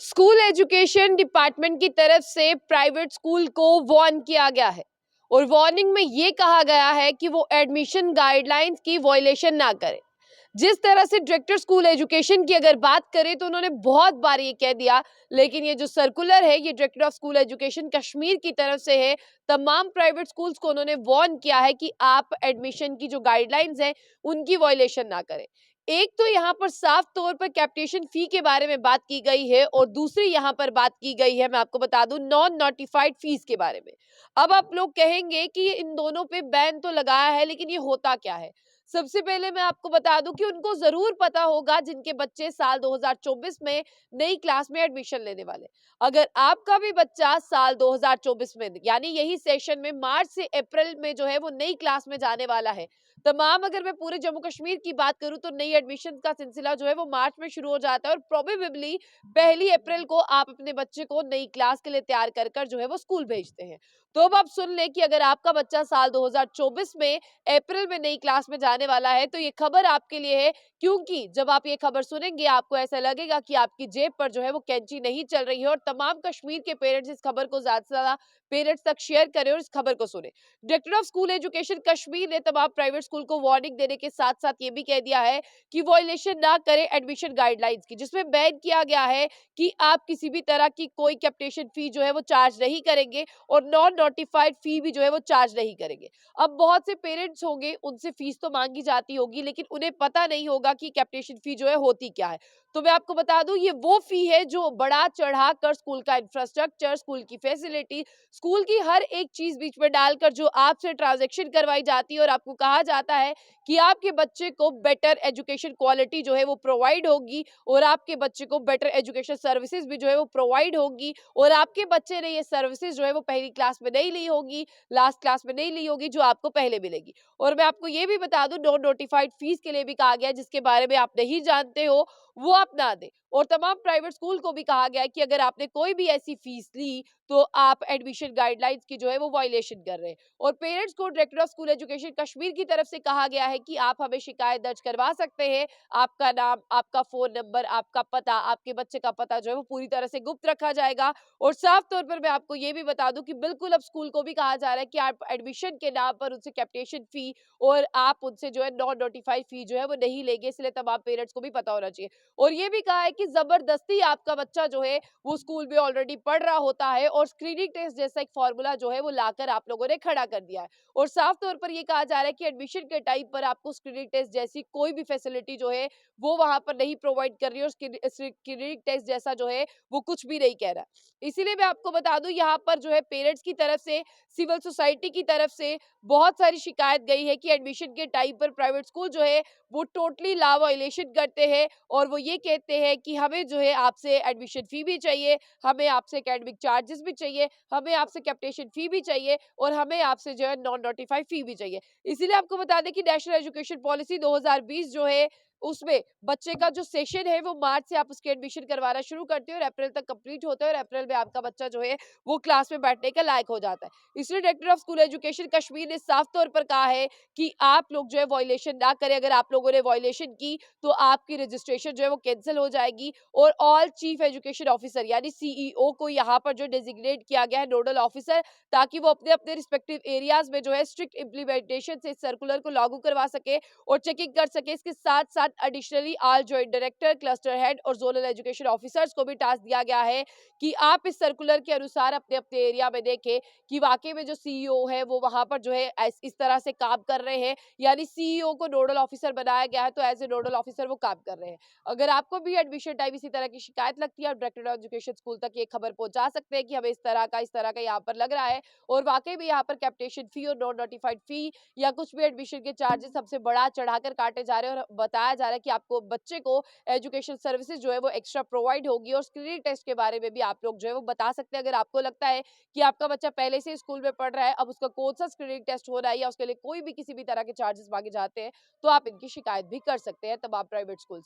School education department की तरफ से प्राइवेट स्कूल को वार्न किया गया है और वार्निंग में ये कहा गया है कि वो एडमिशन गाइडलाइंस की वायलेशन ना करें। जिस तरह से डायरेक्टर स्कूल एजुकेशन की अगर बात करें तो उन्होंने बहुत बार ये कह दिया, लेकिन ये जो सर्कुलर है ये director of school education Kashmir की तरफ से है। तमाम प्राइवेट स्कूल्स को उन्होंने वार्न किया है कि आप एडमिशन की जो गाइडलाइंस हैं उनकी वायलेशन ना करें। एक तो यहाँ पर साफ तौर पर कैप्टेशन फी के बारे में बात की गई है और दूसरी यहाँ पर बात की गई है, मैं आपको बता दूं, नॉन नोटिफाइड फीस के बारे में। अब आप लोग कहेंगे कि इन दोनों पे बैन तो लगाया है, लेकिन ये होता क्या है? सबसे पहले मैं आपको बता दूं कि उनको जरूर पता होगा जिनके बच्चे साल 2024 में नई क्लास में एडमिशन लेने वाले। अगर आपका भी बच्चा साल 2024 में यानी यही सेशन में मार्च से अप्रैल में जो है वो नई क्लास में जाने वाला है, तमाम अगर मैं पूरे जम्मू कश्मीर की बात करूं तो नई एडमिशन का सिलसिला जो है वो मार्च में शुरू हो जाता है और प्रोबेबली 1 अप्रैल को आप अपने बच्चे को नई क्लास के लिए तैयार कर कर जो है वो स्कूल भेजते हैं। तो अब आप सुन लें कि अगर आपका बच्चा साल 2024 में अप्रैल में नई क्लास में जाने वाला है तो ये खबर आपके लिए है, क्योंकि जब आप ये खबर सुनेंगे आपको ऐसा लगेगा कि आपकी जेब पर जो है वो कैंची नहीं चल रही है। और तमाम कश्मीर के पेरेंट्स इस खबर को ज्यादा से ज्यादा पेरेंट्स तक शेयर करें और इस खबर को सुने। Director of school education Kashmir ने तमाम प्राइवेट स्कूल को वार्निंग देने के साथ साथ ये भी कह दिया है कि वॉयलेशन ना करें एडमिशन गाइडलाइंस की, जिसमें बैन किया गया है कि आप किसी भी तरह की कोई कैप्टेशन फी जो है वो चार्ज नहीं करेंगे और नॉन नोटिफाइड फी भी जो है वो चार्ज नहीं करेंगे। अब बहुत से पेरेंट्स होंगे, उनसे फीस तो मांगी जाती होगी, लेकिन उन्हें पता नहीं होगा कि कैप्टेशन फी जो है होती क्या है। तो मैं आपको बता दूं ये वो फी है जो बढ़ा चढ़ा कर स्कूल का इंफ्रास्ट्रक्चर, स्कूल की फैसिलिटी, स्कूल की हर एक चीज बीच में डालकर जो आपसे ट्रांजैक्शन करवाई जाती है और आपको कहा जाता है कि आपके बच्चे को बेटर एजुकेशन क्वालिटी जो है वो प्रोवाइड होगी और आपके बच्चे को बेटर एजुकेशन सर्विसेज भी जो है वो प्रोवाइड होगी और आपके बच्चे ने ये सर्विसेज जो है वो पहली क्लास में नहीं ली होगी, लास्ट क्लास में नहीं ली होगी, जो आपको पहले मिलेगी। और मैं आपको ये भी बता दूं नॉन नोटिफाइड फीस के लिए भी कहा गया है, जिसके बारे में आप नहीं जानते हो वो आप ना दें। और तमाम प्राइवेट स्कूल को भी कहा गया है कि अगर आपने कोई भी ऐसी फीस ली तो आप एडमिशन गाइडलाइंस की जो है वो वायलेशन कर रहे हैं। और पेरेंट्स को director of school education Kashmir की तरफ से कहा गया है कि आप हमें शिकायत दर्ज करवा सकते हैं। आपका नाम, आपका फोन नंबर, आपका पता, आपके बच्चे का पता जो है वो पूरी तरह से गुप्त रखा जाएगा। और साफ तौर पर मैं आपको ये भी बता दूं कि बिल्कुल अब स्कूल को भी कहा जा रहा है कि आप एडमिशन के नाम पर उनसे कैप्टेशन फी और आप उनसे जो है नॉन नोटिफाइड फी जो है वो नहीं लेंगे, इसलिए तमाम पेरेंट्स को भी पता होना चाहिए। और ये भी कहा है कि जबरदस्ती आपका बच्चा जो है वो स्कूल में ऑलरेडी पढ़ रहा होता है और स्क्रीनिंग टेस्ट जैसा एक फॉर्मूला जो है वो लाकर आप लोगों ने खड़ा कर दिया है। और साफ तौर पर ये कहा जा रहा है कि एडमिशन के टाइम पर आपको स्क्रीनिंग टेस्ट जैसी कोई भी फैसिलिटी जो है वो वहां पर नहीं प्रोवाइड कर रही है और स्क्रीनिंग टेस्ट जैसा जो है वो कुछ भी नहीं कह रहा। इसीलिए मैं आपको बता दूं यहाँ पर जो है पेरेंट्स की तरफ से, सिविल सोसाइटी की तरफ से बहुत सारी शिकायत गई है कि एडमिशन के टाइम पर प्राइवेट स्कूल जो है वो टोटली लॉ वायलेशन करते हैं और वो ये कहते हैं कि हमें जो है आपसे एडमिशन फी भी चाहिए, हमें आपसे एकेडमिक चार्जेस भी चाहिए, हमें आपसे कैप्टेशन फी भी चाहिए और हमें आपसे जो है नॉन नोटिफाइड फी भी चाहिए। इसीलिए आपको बता दें कि नेशनल एजुकेशन पॉलिसी 2020 जो है उसमें बच्चे का जो सेशन है वो मार्च से आप उसके एडमिशन करवाना शुरू करते हो और अप्रैल तक कंप्लीट होता है और अप्रैल में आपका बच्चा जो है वो क्लास में बैठने के लायक हो जाता है। इसलिए director of school education Kashmir ने साफ तौर पर कहा है कि आप लोग जो है वायलेशन ना करें। अगर आप लोगों ने वायलेशन की तो आपकी रजिस्ट्रेशन जो है वो कैंसिल हो जाएगी और ऑल चीफ एजुकेशन ऑफिसर यानी सीईओ को यहाँ पर जो डेजिग्नेट किया गया है नोडल ऑफिसर, ताकि वो अपने अपने रिस्पेक्टिव एरियाज में जो है स्ट्रिक्ट इम्प्लीमेंटेशन से सर्कुलर को लागू करवा सके और चेकिंग कर सके। इसके साथ साथ additionally all joint director, cluster head और जोनल एजुकेशन ऑफिसर्स को भी टास्क दिया गया है कि आप इस सर्कुलर के अनुसार अपने अपने एरिया में देखें कि वाकई में जो सीईओ है वो वहां पर जो है इस तरह से काम कर रहे हैं, यानी सीईओ को नोडल ऑफिसर बनाया गया है तो एज ए नोडल ऑफिसर वो काम कर रहे हैं। अगर आपको भी एडमिशन टाइम इसी तरह की शिकायत लगती है, आप डायरेक्टर ऑफ एजुकेशन स्कूल तक ये खबर पहुंचा सकते हैं कि हमें इस तरह का यहाँ पर लग रहा है और वाकई में यहाँ पर कैप्टेशन फी और नॉन नोटिफाइड फी या कुछ भी एडमिशन के चार्जेस सबसे बढ़ा चढ़ाकर काटे जा रहे हैं और बताया जा रहा है कि आपको बच्चे को एजुकेशन सर्विसेज जो है वो एक्स्ट्रा प्रोवाइड होगी। और स्क्रीनिंग टेस्ट के बारे में भी आप लोग जो है वो बता सकते हैं। अगर आपको लगता है कि आपका बच्चा पहले से स्कूल में पढ़ रहा है, अब उसका कौन सा स्क्रीनिंग टेस्ट हो रहा है या उसके लिए कोई भी किसी भी तरह के चार्जेस मांगे जाते हैं, तो आप इनकी शिकायत भी कर सकते हैं तमाम प्राइवेट स्कूल।